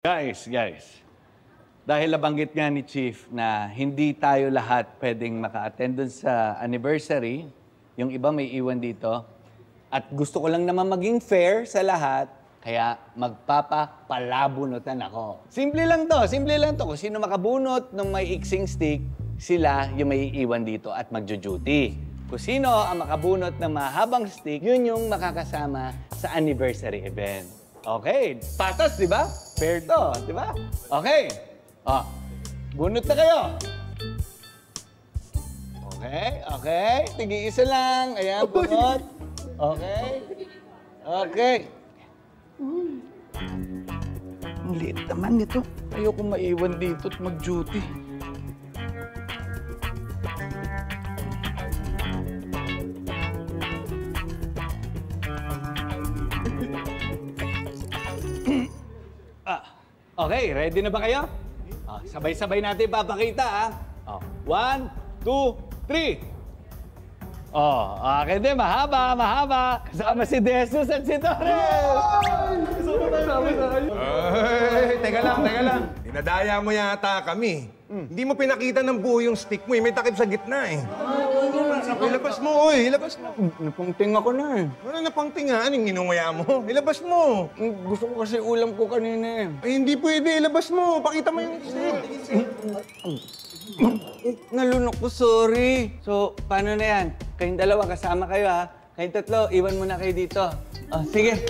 Guys, dahil nabanggit nga ni Chief na hindi tayo lahat pwedeng maka-attend dun sa anniversary, yung iba may iwan dito, at gusto ko lang naman maging fair sa lahat, kaya magpapalabunutan ako. Simple lang to. Kung sino makabunot ng may iksing stick, sila yung may iwan dito at magjo-duty. Kung sino ang makabunot ng mahabang stick, yun yung makakasama sa anniversary event. Okay, patas, di ba? Fair to, di ba? Okay. Bunot na kayo. Okay. Tigi-isa lang. Ayan, bunot. Okay. Ang liit naman nito. Ayoko maiwan dito at mag-duty. Okay, ready na ba kayo? Sabay-sabay natin papakita, ha? 1, 2, 3. Okay din, mahaba. Kasama si Jesus at si Torres! Teka lang. Dinadaya mo yata kami. Hindi mo pinakita ng buo yung stick mo, may takip sa gitna eh. Ilabas mo, ilabas mo. Napangting ako na eh. Ano napangting nga? Anong ginungaya mo? Ilabas mo. Gusto ko kasi ulam ko kanina eh. Ay, hindi pwede. Ilabas mo. Pakita mo yung stick. Nalunok ko, sorry. So, paano na yan? Kayong dalawa, kasama kayo ha. Kayong tatlo, iwan muna kayo dito. Sige.